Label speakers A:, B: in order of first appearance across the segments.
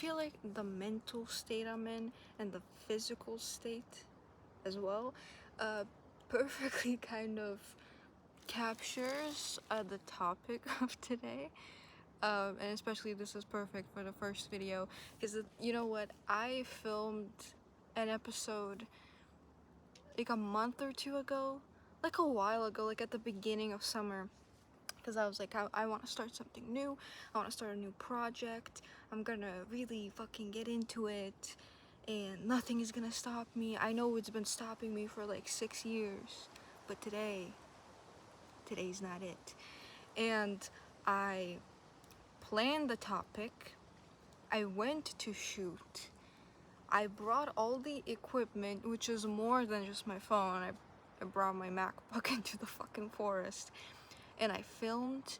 A: feel like the mental state I'm in and the physical state as well perfectly kind of captures the topic of today. And especially this is perfect for the first video because you know what, I filmed an episode like a month or two ago, like a while ago, like at the beginning of summer, because I was like, I want to start something new. I want to start a new project. I'm gonna really fucking get into it and nothing is gonna stop me. I know it's been stopping me for like 6 years, but today's not it. And I planned the topic. I went to shoot. I brought all the equipment, which is more than just my phone. I brought my MacBook into the fucking forest. And I filmed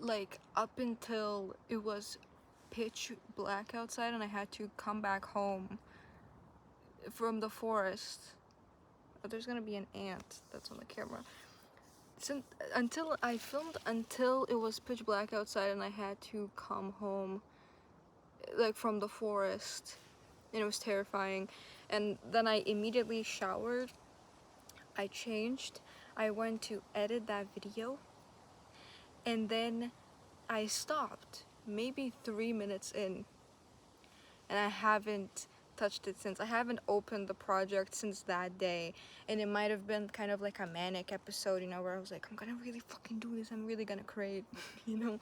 A: like up until it was pitch black outside and I had to come back home from the forest. Oh, there's gonna be an ant that's on the camera. Until I filmed until it was pitch black outside and I had to come home like from the forest, and it was terrifying. And then I immediately showered, I changed, I went to edit that video, and then I stopped maybe 3 minutes in, and I haven't touched it since. I haven't opened the project since that day, and it might have been kind of like a manic episode, you know, where I was like, I'm gonna really fucking do this, I'm really gonna create, you know,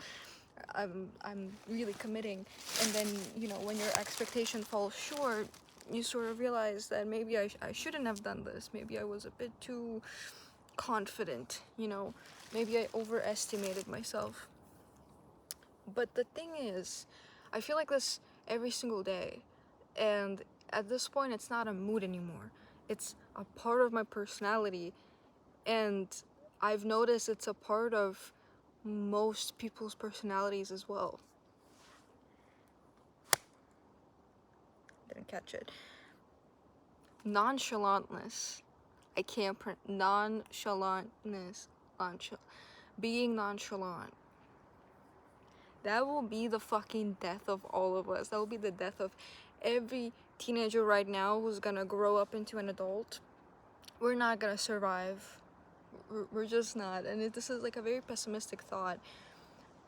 A: I'm really committing. And then, you know, when your expectation falls short, you sort of realize that maybe I shouldn't have done this. Maybe I was a bit too confident, you know, maybe I overestimated myself. But the thing is, I feel like this every single day, and at this point it's not a mood anymore, it's a part of my personality, and I've noticed it's a part of most people's personalities as well. Didn't catch it. Nonchalantness. I can't nonchalantness. Being nonchalant. That will be the fucking death of all of us. That will be the death of every teenager right now who's gonna grow up into an adult. We're not gonna survive. We're just not. And this is like a very pessimistic thought.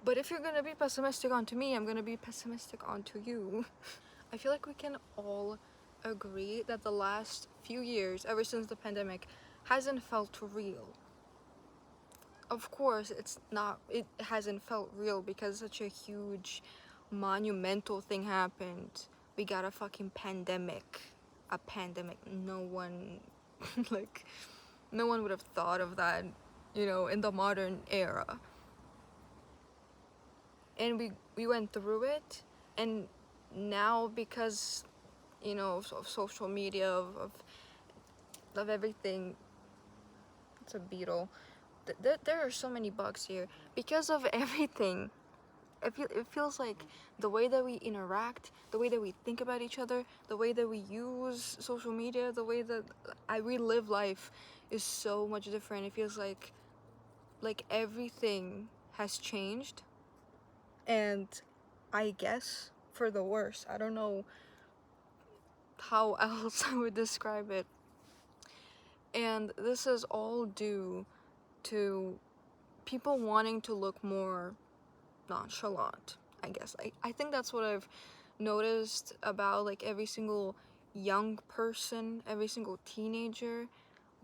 A: But if you're gonna be pessimistic onto me, I'm gonna be pessimistic onto you. I feel like we can all agree that the last few years, ever since the pandemic, hasn't felt real. Of course, it hasn't felt real because such a huge, monumental thing happened. We got a fucking pandemic. A pandemic. No one, like, no one would have thought of that, you know, in the modern era. And we went through it, and now because, you know, of social media, of everything, it's a beetle. There are so many bugs here. Because of everything, it feels like the way that we interact, the way that we think about each other, the way that we use social media, the way that we live life is so much different. It feels like everything has changed, and I guess for the worse. I don't know how else I would describe it. And this is all due to people wanting to look more nonchalant, I guess. I think that's what I've noticed about like every single young person, every single teenager.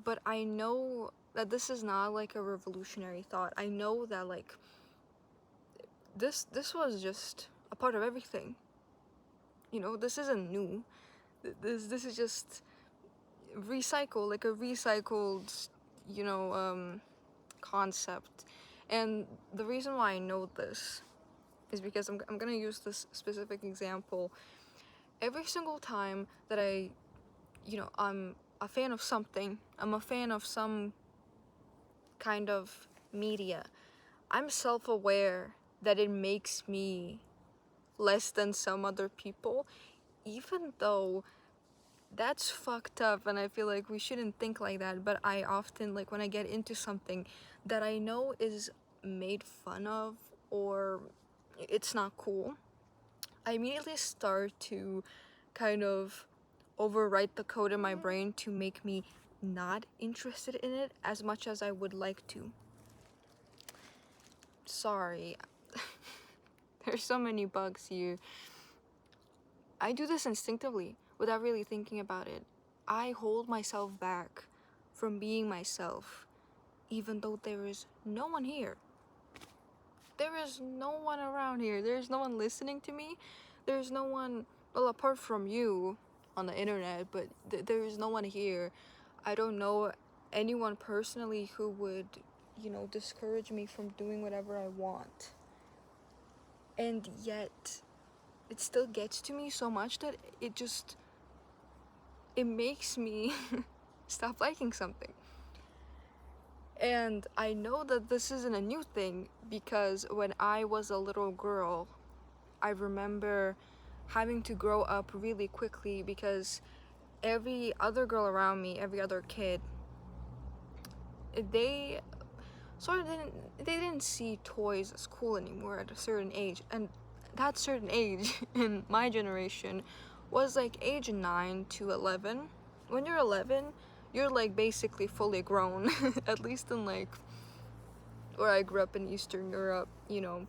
A: But I know that this is not like a revolutionary thought. I know that like this was just a part of everything. You know, this isn't new. This is just recycle, like a recycled, you know, concept. And the reason why I know this is because I'm gonna use this specific example. Every single time that you know, I'm a fan of something, I'm a fan of some kind of media, I'm self-aware that it makes me less than some other people, even though that's fucked up, and I feel like we shouldn't think like that. But I often, like, when I get into something that I know is made fun of or it's not cool, I immediately start to kind of overwrite the code in my brain to make me not interested in it as much as I would like to. Sorry. There's so many bugs here. I do this instinctively without really thinking about it. I hold myself back from being myself, even though there is no one here. There is no one around here. There's no one listening to me. There's no one, well, apart from you on the internet, but there is no one here. I don't know anyone personally who would, discourage me from doing whatever I want. And yet, it still gets to me so much that it makes me stop liking something. And I know that this isn't a new thing because when I was a little girl, I remember having to grow up really quickly because every other girl around me, every other kid, they didn't see toys as cool anymore at a certain age. And that certain age in my generation was like age 9 to 11. When you're 11, you're like basically fully grown. At least in like where I grew up in Eastern Europe, you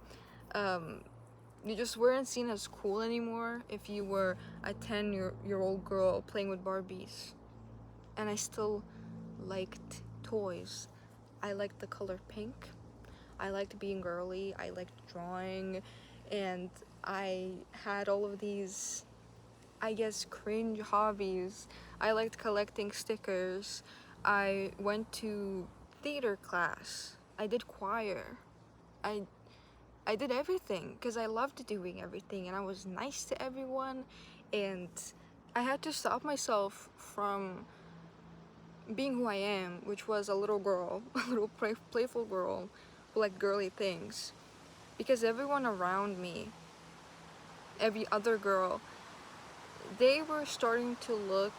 A: just weren't seen as cool anymore if you were a 10-year-old girl playing with Barbies. And I still liked toys. I liked the color pink. I liked being girly. I liked drawing. And I had all of these, I guess, cringe hobbies. I liked collecting stickers. I went to theater class. I did choir. I did everything because I loved doing everything, and I was nice to everyone, and I had to stop myself from being who I am, which was a little girl, a little playful girl who liked girly things, because everyone around me, every other girl, they were starting to look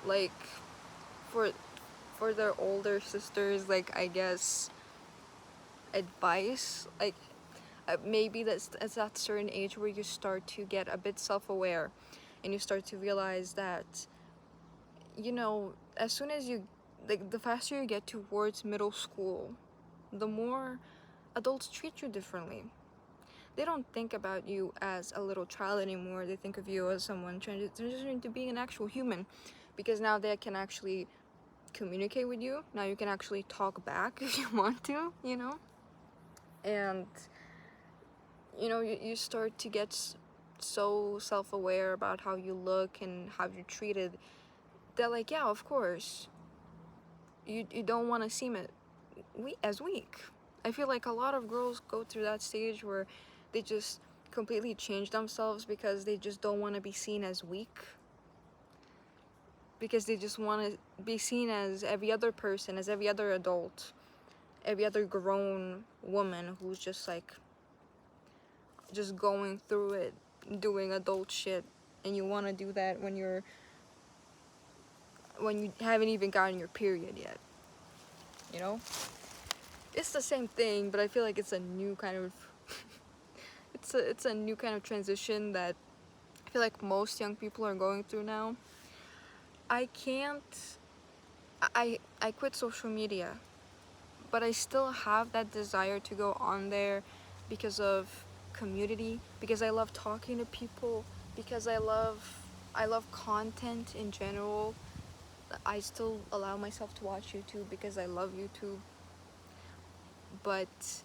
A: like for their older sisters, like, I guess, advice. Like, maybe that's that certain age where you start to get a bit self-aware and you start to realize that, as soon as you, like, the faster you get towards middle school, the more adults treat you differently. They don't think about you as a little child anymore. They think of you as someone transitioning into being an actual human, because now they can actually communicate with you. Now you can actually talk back if you want to, and you start to get so self-aware about how you look and how you're treated. They're like, yeah, of course, you don't want to seem as weak. I feel like a lot of girls go through that stage where they just completely change themselves because they just don't want to be seen as weak, because they just want to be seen as every other person, as every other adult, every other grown woman who's just like just going through it, doing adult shit. And you want to do that when you haven't even gotten your period yet, it's the same thing, but I feel like it's a new kind of it's a new kind of transition that I feel like most young people are going through now. I quit social media, but I still have that desire to go on there because of community, because I love talking to people, because I love content in general. I still allow myself to watch YouTube because I love YouTube, but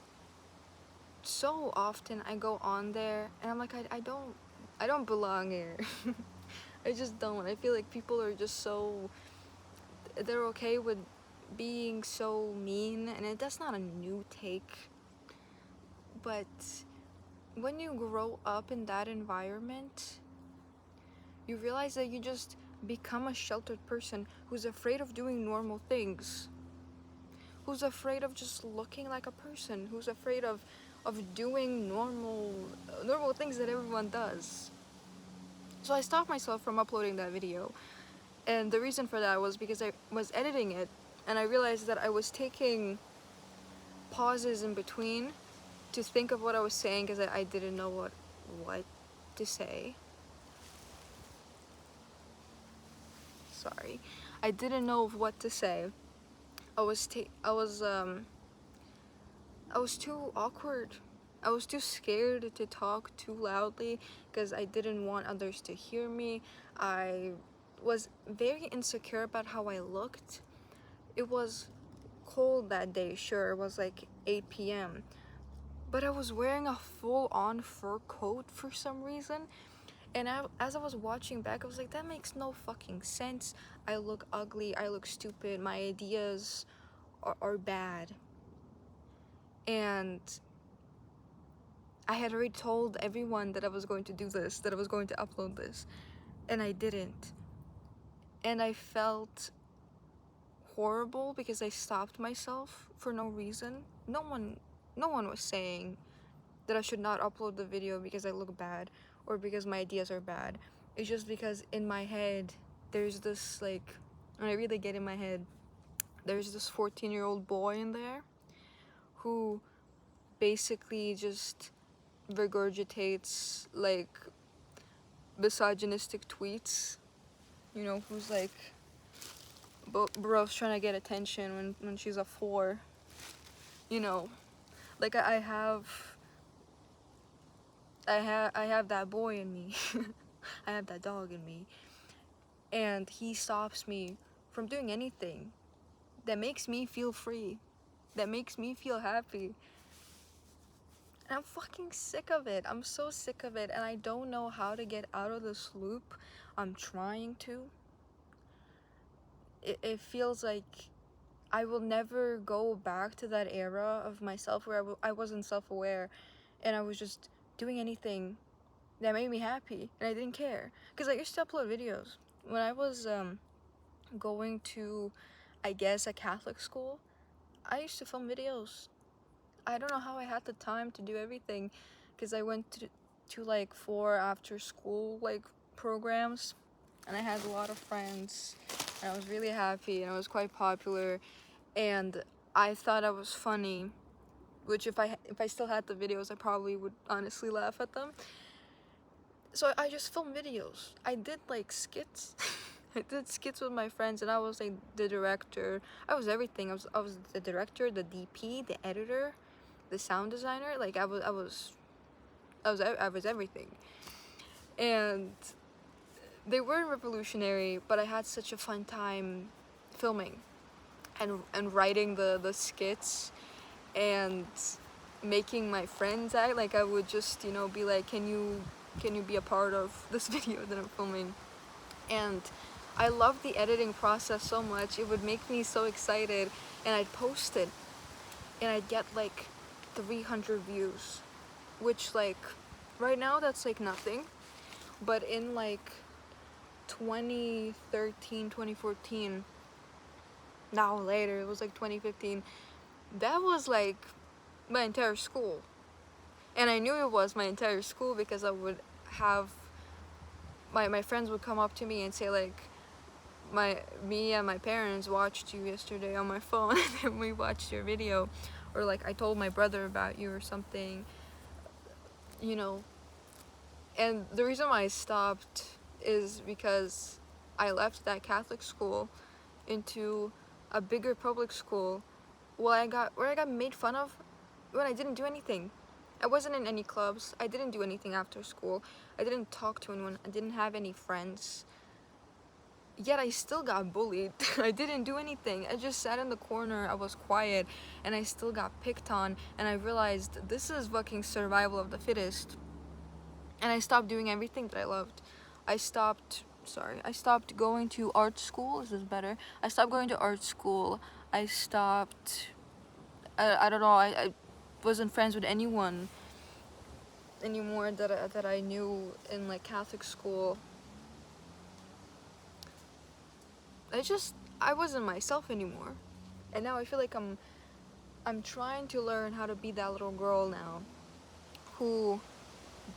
A: so often I go on there and I'm like, I don't belong here. I just don't. I feel like people are just they're okay with being so mean, and that's not a new take, but when you grow up in that environment, you realize that you just become a sheltered person who's afraid of doing normal things, who's afraid of just looking like a person, who's afraid of doing normal things that everyone does. So I stopped myself from uploading that video, and the reason for that was because I was editing it and I realized that I was taking pauses in between to think of what I was saying because I didn't know what to say. Sorry, I didn't know what to say. I was too awkward. I was too scared to talk too loudly because I didn't want others to hear me. I was very insecure about how I looked. It was cold that day, sure, it was like 8 p.m. But I was wearing a full-on fur coat for some reason. And as I was watching back, I was like, that makes no fucking sense. I look ugly, I look stupid, my ideas are bad. And I had already told everyone that I was going to do this, that I was going to upload this, and I didn't. And I felt horrible because I stopped myself for no reason. No one was saying that I should not upload the video because I look bad or because my ideas are bad. It's just because in my head, there's this, like, when I really get in my head, there's this 14-year-old boy in there who basically just regurgitates, like, misogynistic tweets, you know, who's like, bro's trying to get attention when she's a 4, you know, like, I have that boy in me. I have that dog in me, and he stops me from doing anything that makes me feel free, that makes me feel happy. And I'm fucking sick of it. I'm so sick of it, and I don't know how to get out of this loop. I'm trying to. It feels like I will never go back to that era of myself where I wasn't self-aware and I was just doing anything that made me happy and I didn't care. Because I used to upload videos. When I was going to, I guess, a Catholic school, I used to film videos. I don't know how I had the time to do everything because I went to like 4 after school like programs, and I had a lot of friends and I was really happy and I was quite popular, and I thought I was funny, which if I still had the videos I probably would honestly laugh at them. So I just filmed videos. I did like skits. I did skits with my friends and I was like the director. I was everything. I was the director, the DP, the editor, the sound designer. Like I was everything. And they weren't revolutionary, but I had such a fun time filming and writing the skits and making my friends act. Like I would just, you know, be like, can you be a part of this video that I'm filming? And I loved the editing process so much. It would make me so excited, and I'd post it and I'd get like 300 views, which like right now that's like nothing, but in like 2013, 2014, now later, it was like 2015, that was like my entire school. And I knew it was my entire school because I would have my friends would come up to me and say like, me and my parents watched you yesterday on my phone and we watched your video, or like I told my brother about you or something, you know. And the reason why I stopped is because I left that Catholic school into a bigger public school where I got made fun of when I didn't do anything. I wasn't in any clubs. I didn't do anything after school. I didn't talk to anyone. I didn't have any friends. Yet I still got bullied. I didn't do anything. I just sat in the corner. I was quiet and I still got picked on, and I realized this is fucking survival of the fittest. And I stopped doing everything that I loved. I stopped going to art school. This is better. I stopped going to art school. I stopped, I don't know, I wasn't friends with anyone anymore that I knew in like Catholic school. I wasn't myself anymore. And now I feel like I'm trying to learn how to be that little girl now who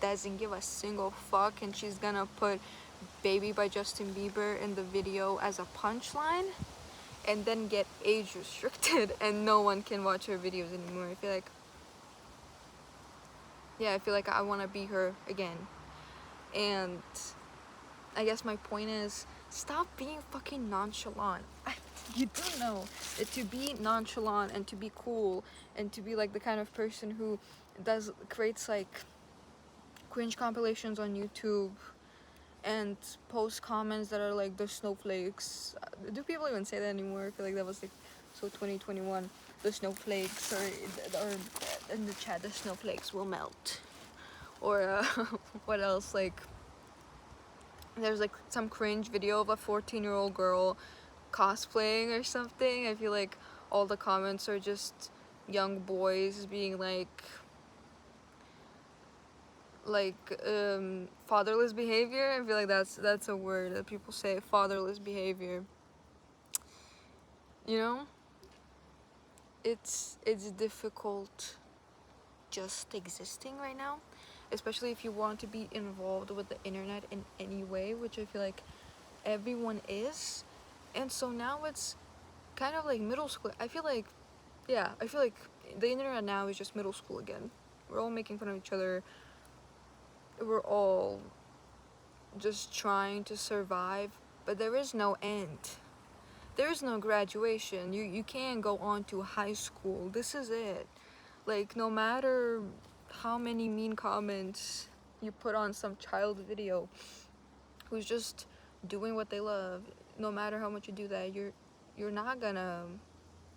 A: doesn't give a single fuck, and she's gonna put Baby by Justin Bieber in the video as a punchline and then get age restricted and no one can watch her videos anymore. I feel like yeah, I feel like I want to be her again. And I guess my point is, stop being fucking nonchalant. You do know that to be nonchalant and to be cool and to be like the kind of person who creates like cringe compilations on YouTube and post comments that are like the snowflakes. Do people even say that anymore? I feel like that was like so 2021. The snowflakes, or in the chat, the snowflakes will melt. Or what else? Like there's like some cringe video of a 14-year-old girl cosplaying or something. I feel like all the comments are just young boys being fatherless behavior. I feel like that's a word that people say, fatherless behavior. You know, it's difficult just existing right now, especially if you want to be involved with the internet in any way, which I feel like everyone is. And so now it's kind of like middle school. I feel like the internet now is just middle school again. We're all making fun of each other. We're all just trying to survive, but there is no end. There is no graduation. You can't go on to high school. This is it. Like, no matter how many mean comments you put on some child video who's just doing what they love, no matter how much you do that, you're not gonna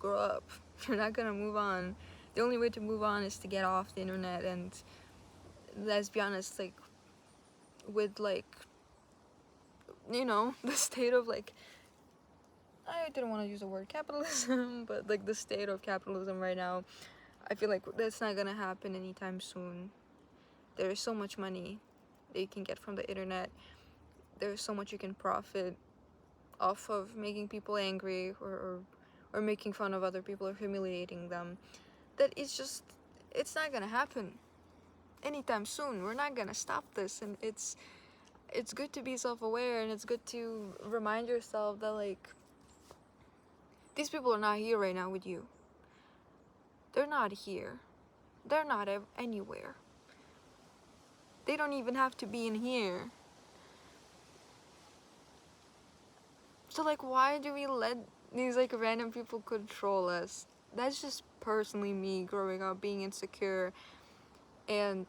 A: grow up. You're not gonna move on. The only way to move on is to get off the internet. And let's be honest, like, with like, you know, the state of like, I didn't want to use the word capitalism, but like the state of capitalism right now, I feel like that's not gonna happen anytime soon. There is so much money that you can get from the internet. There's so much you can profit off of making people angry, or making fun of other people or humiliating them, that it's not gonna happen anytime soon. We're not gonna stop this. And it's good to be self-aware, and it's good to remind yourself that like, these people are not here right now with you. They're not here. They're not anywhere. They don't even have to be in here. So like, why do we let these like random people control us? That's just personally me growing up being insecure, and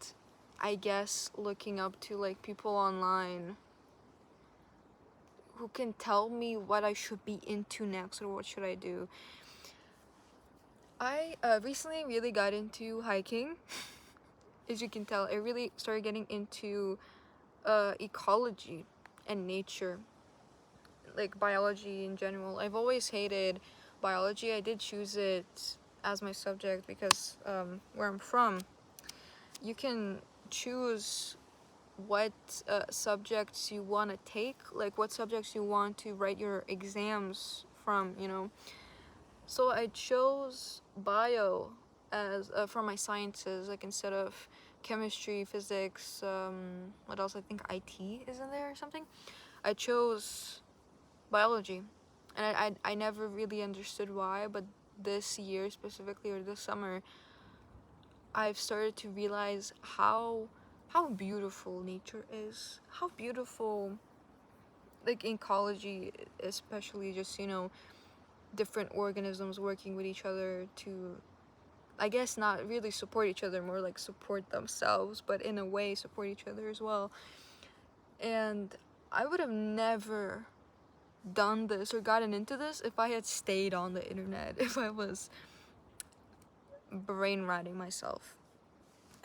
A: I guess looking up to like people online who can tell me what I should be into next, or what should I do. I recently really got into hiking. As you can tell, I really started getting into ecology and nature, like biology in general. I've always hated biology. I did choose it as my subject because where I'm from, you can choose what subjects you want to take, like what subjects you want to write your exams from, you know. So I chose bio as for my sciences, like instead of chemistry, physics, what else? I think IT is in there or something. I chose biology, and I never really understood why, but this year specifically, or this summer, I've started to realize how beautiful nature is, how beautiful, like ecology, especially, just, you know, different organisms working with each other to, I guess, not really support each other, more like support themselves, but in a way support each other as well. And I would have never done this or gotten into this if I had stayed on the internet, if I was brain rotting myself.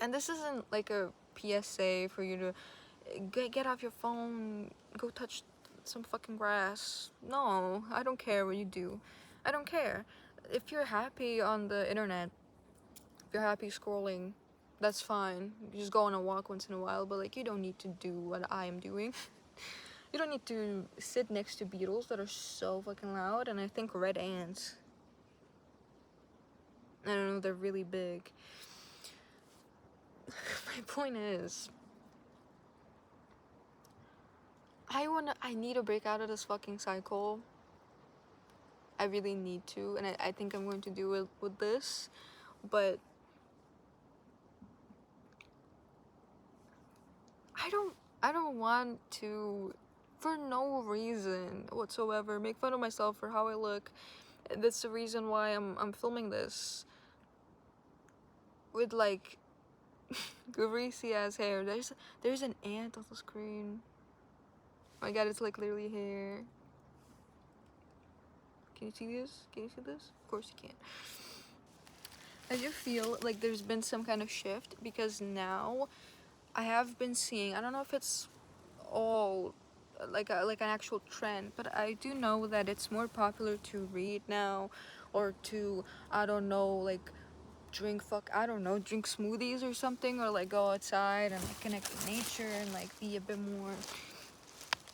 A: And this isn't like a PSA for you to get off your phone, go touch some fucking grass. No, I don't care what you do. I don't care. If you're happy on the internet, if you're happy scrolling, that's fine. You just go on a walk once in a while, but like, you don't need to do what I am doing. You don't need to sit next to beetles that are so fucking loud, and I think red ants. I don't know, they're really big. My point is, I need to break out of this fucking cycle. I really need to, and I think I'm going to do it with this, but I don't want to, for no reason whatsoever, make fun of myself for how I look. That's the reason why I'm filming this with like greasy ass hair. There's an ant on the screen. Oh my god, it's like literally hair. Can you see this? Can you see this? Of course you can. I do feel like there's been some kind of shift because now I have been seeing, I don't know if it's all like an actual trend, but I do know that it's more popular to read now, or to, I don't know, like drink smoothies or something, or like go outside and like connect with nature and like be a bit more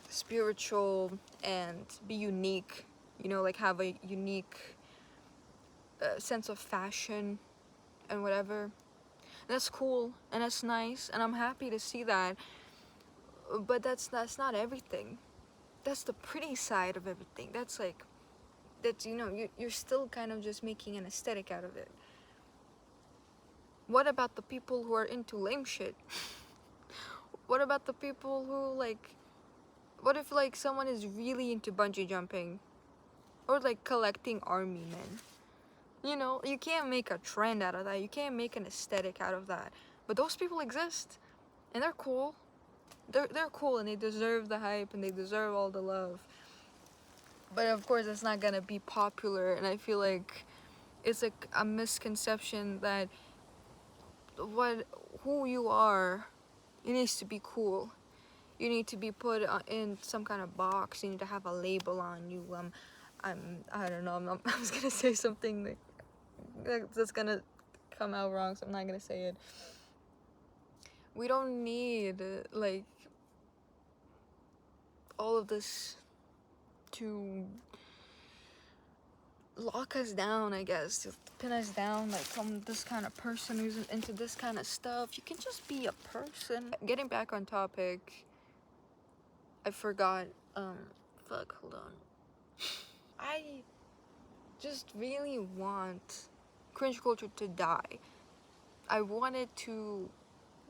A: spiritual and be unique, you know, like have a unique sense of fashion and whatever. And that's cool and that's nice and I'm happy to see that, but that's not everything. That's the pretty side of everything. That's like, that's, you know, you're still kind of just making an aesthetic out of it. What about the people who are into lame shit? What about the people who like, what if like someone is really into bungee jumping or like collecting army men? You know, you can't make a trend out of that. You can't make an aesthetic out of that. But those people exist and they're cool. They're cool and they deserve the hype and they deserve all the love. But of course it's not gonna be popular, and I feel like it's like a misconception that who you are, it needs to be cool. You need to be put in some kind of box. You need to have a label on you. I don't know. I was gonna say something that's gonna come out wrong, so I'm not gonna say it. We don't need like all of this to lock us down, I guess, to pin us down, like I'm this kind of person who's into this kind of stuff. You can just be a person. Getting back on topic, I forgot, fuck, hold on. I just really want cringe culture to die. I want it to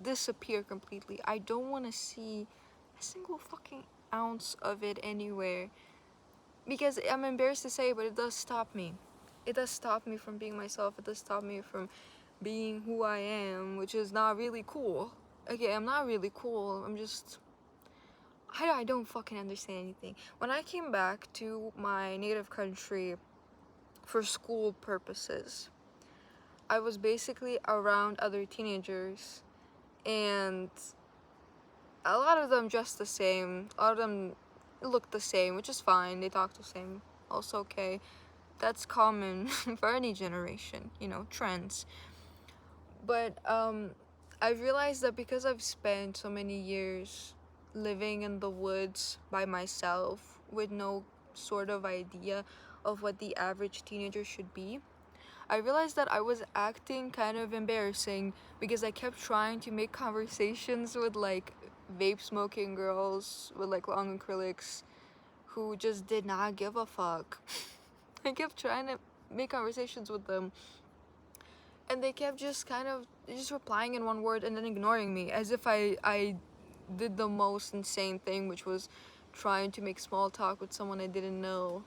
A: disappear completely. I don't want to see a single fucking ounce of it anywhere. Because I'm embarrassed to say, but it does stop me. It does stop me from being myself. It does stop me from being who I am, which is not really cool. Okay, I'm not really cool. I'm just... I don't fucking understand anything. When I came back to my native country for school purposes, I was basically around other teenagers, and a lot of them dressed the same. A lot of them looked the same, which is fine. They talk the same. Also okay. That's common for any generation, you know, trends. But I realized that because I've spent so many years living in the woods by myself with no sort of idea of what the average teenager should be, I realized that I was acting kind of embarrassing because I kept trying to make conversations with like vape smoking girls with like long acrylics who just did not give a fuck. I kept trying to make conversations with them, and they kept just kind of just replying in one word and then ignoring me, as if I did the most insane thing, which was trying to make small talk with someone I didn't know.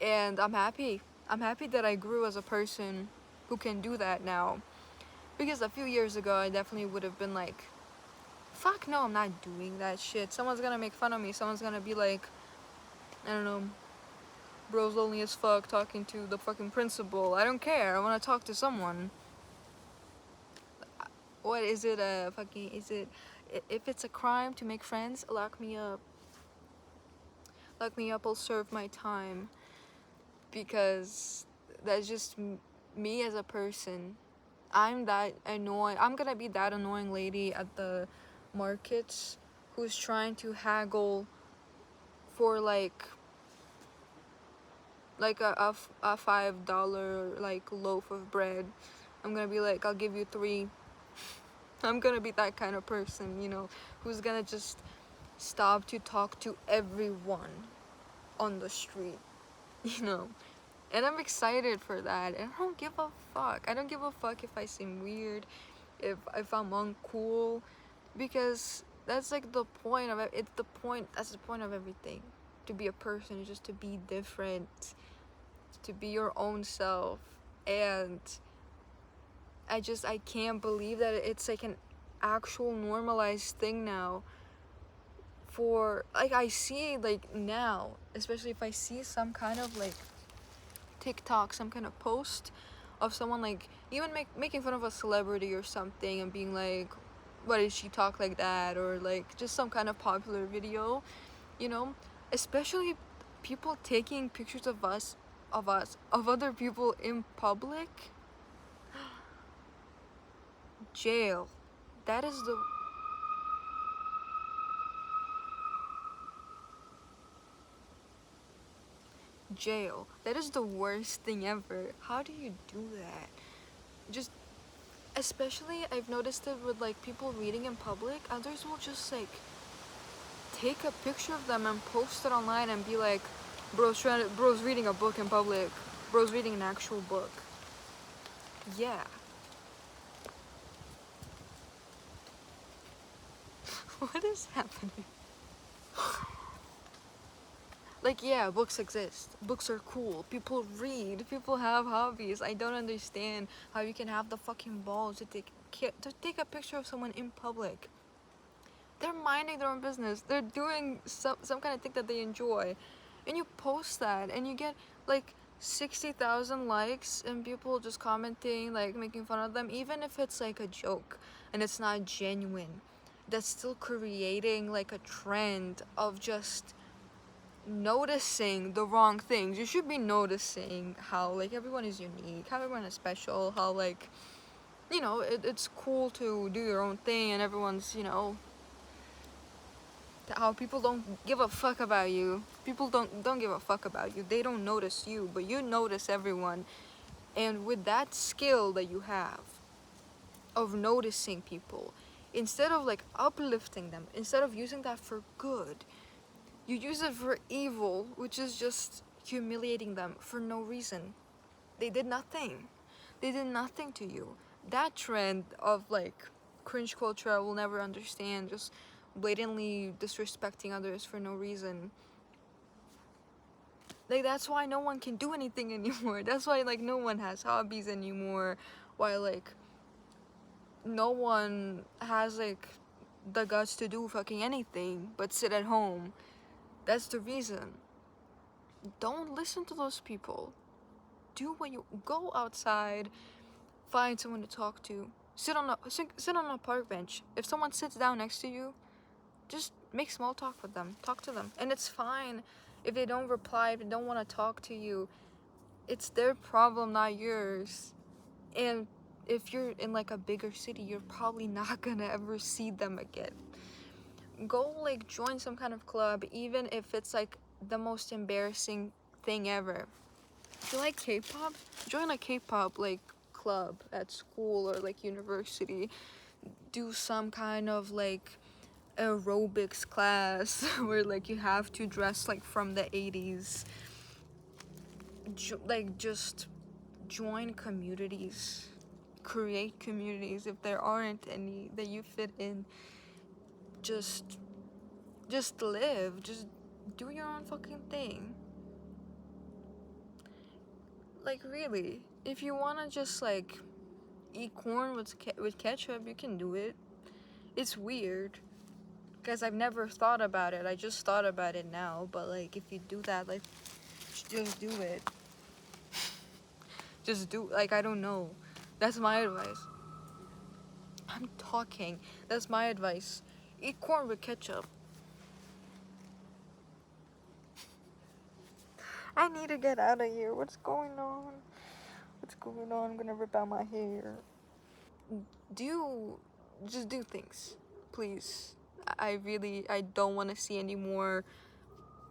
A: And I'm happy that I grew as a person who can do that now, because a few years ago I definitely would have been like, fuck no, I'm not doing that shit. Someone's gonna make fun of me. Someone's gonna be like, I don't know, bro's lonely as fuck talking to the fucking principal. I don't care. I want to talk to someone. What is it? If it's a crime to make friends, lock me up. Lock me up. I'll serve my time. Because that's just me as a person. I'm that annoying. I'm gonna be that annoying lady at the markets who's trying to haggle for like a $5 like loaf of bread. I'm gonna be like, I'll give you 3. I'm gonna be that kind of person, you know, who's gonna just stop to talk to everyone on the street, you know. And I'm excited for that, and I don't give a fuck. I don't give a fuck if I seem weird, if I'm uncool. because that's like the point of it. It's the point. That's the point of everything. To be a person is just to be different, to be your own self. And I can't believe that it's like an actual normalized thing now. For like, I see like now, especially if I see some kind of like TikTok, some kind of post of someone like even making fun of a celebrity or something and being like, why did she talk like that, or like just some kind of popular video, you know, especially people taking pictures of of other people in public. Jail. That is the jail. That is the worst thing ever. How do you do that? Just, especially I've noticed it with like people reading in public. Others will just like take a picture of them and post it online and be like, bro's reading a book in public. Bro's reading an actual book. Yeah. What is happening? Like, yeah, books exist. Books are cool. People read. People have hobbies. I don't understand how you can have the fucking balls to take a picture of someone in public. They're minding their own business. They're doing some kind of thing that they enjoy. And you post that and you get like 60,000 likes and people just commenting, like making fun of them, even if it's like a joke and it's not genuine. That's still creating like a trend of just noticing the wrong things. You should be noticing how like everyone is unique, how everyone is special, how like, you know, it's cool to do your own thing, and everyone's, you know, how people don't give a fuck about you. People don't give a fuck about you. They don't notice you, but you notice everyone. And with that skill that you have of noticing people, instead of like uplifting them, instead of using that for good, you use it for evil, which is just humiliating them for no reason. They did nothing. They did nothing to you. That trend of like cringe culture I will never understand, just blatantly disrespecting others for no reason. Like, that's why no one can do anything anymore. That's why like no one has hobbies anymore. Why like no one has like the guts to do fucking anything but sit at home. That's the reason. Don't listen to those people. Do what you go outside, find someone to talk to. Sit on a park bench. If someone sits down next to you, just make small talk with them. Talk to them. And it's fine if they don't reply, if they don't want to talk to you. It's their problem, not yours. And if you're in like a bigger city, you're probably not gonna ever see them again. Go like join some kind of club, even if it's like the most embarrassing thing ever. If you like K-pop, join a K-pop like club at school or like university. Do some kind of like aerobics class where like you have to dress like from the 80s. Like just join communities, create communities if there aren't any that you fit in. Just live, just do your own fucking thing. Like, really, if you want to just like eat corn with ketchup, you can do it. It's weird because I've never thought about it. I just thought about it now. But like, if you do that, like, just do it. Just do, like, I don't know. That's my advice. I'm talking. That's my advice. Eat corn with ketchup. I need to get out of here. What's going on? What's going on? I'm gonna rip out my hair. Just do things, please. I don't want to see any more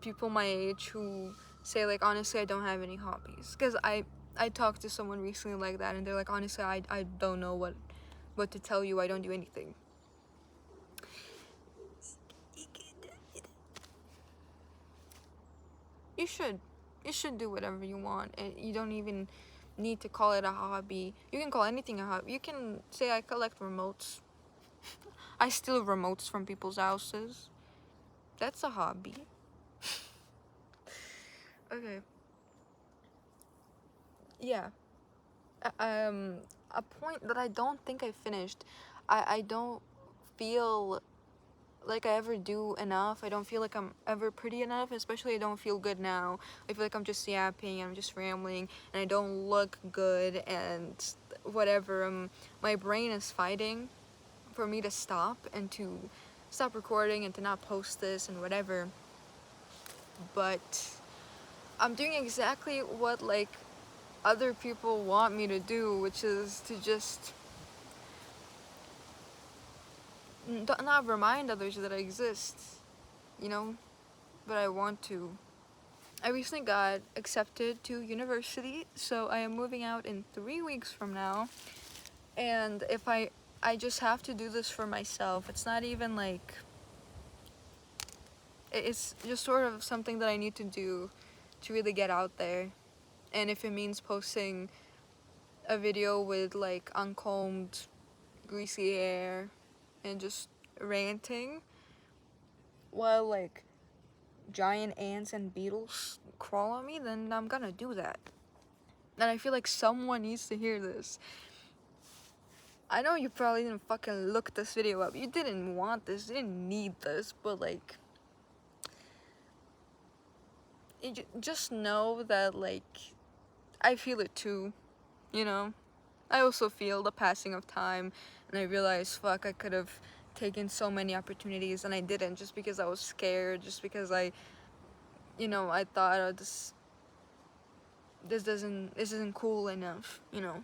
A: people my age who say like, honestly, I don't have any hobbies. Because I talked to someone recently like that, and they're like, honestly, I don't know what to tell you. I don't do anything. You should do whatever you want, and you don't even need to call it a hobby. You can call anything a hobby. You can say I collect remotes. I steal remotes from people's houses. That's a hobby. Okay. Yeah. A point that I don't think I finished. I don't feel like I ever do enough. I don't feel like I'm ever pretty enough, especially I don't feel good now. I feel like I'm just yapping, I'm just rambling, and I don't look good and whatever. My brain is fighting for me to stop and to stop recording and to not post this and whatever. But I'm doing exactly what like other people want me to do, which is to just not remind others that I exist, you know, but I want to. I recently got accepted to university, so I am moving out in 3 weeks from now. And if I just have to do this for myself. It's not even like, it's just sort of something that I need to do to really get out there. And if it means posting a video with like uncombed, greasy hair and just ranting while like giant ants and beetles crawl on me, then I'm gonna do that. And I feel like someone needs to hear this. I know you probably didn't fucking look this video up. You didn't want this, you didn't need this, but like, just know that like, I feel it too, you know? I also feel the passing of time, and I realize, fuck, I could have taken so many opportunities, and I didn't, just because I was scared, just because I thought, oh, this isn't cool enough, you know?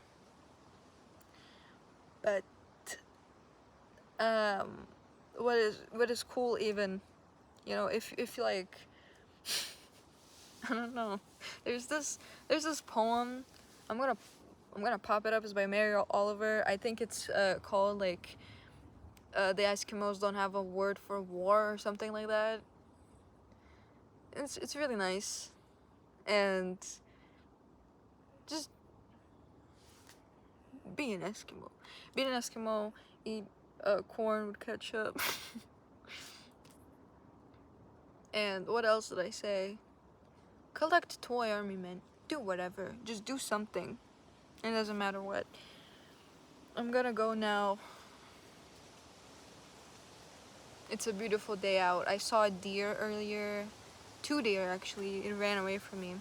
A: But, what is cool even, you know, if like, I don't know, there's this poem, I'm gonna pop it up, it's by Mary Oliver. I think it's called like the Eskimos don't have a word for war or something like that. It's really nice, and just be an Eskimo. Be an Eskimo, eat corn with ketchup. And what else did I say? Collect toy army men. Do whatever. Just do something. It doesn't matter what. I'm gonna go now. It's a beautiful day out. I saw a deer earlier. 2 deer actually. It ran away from me.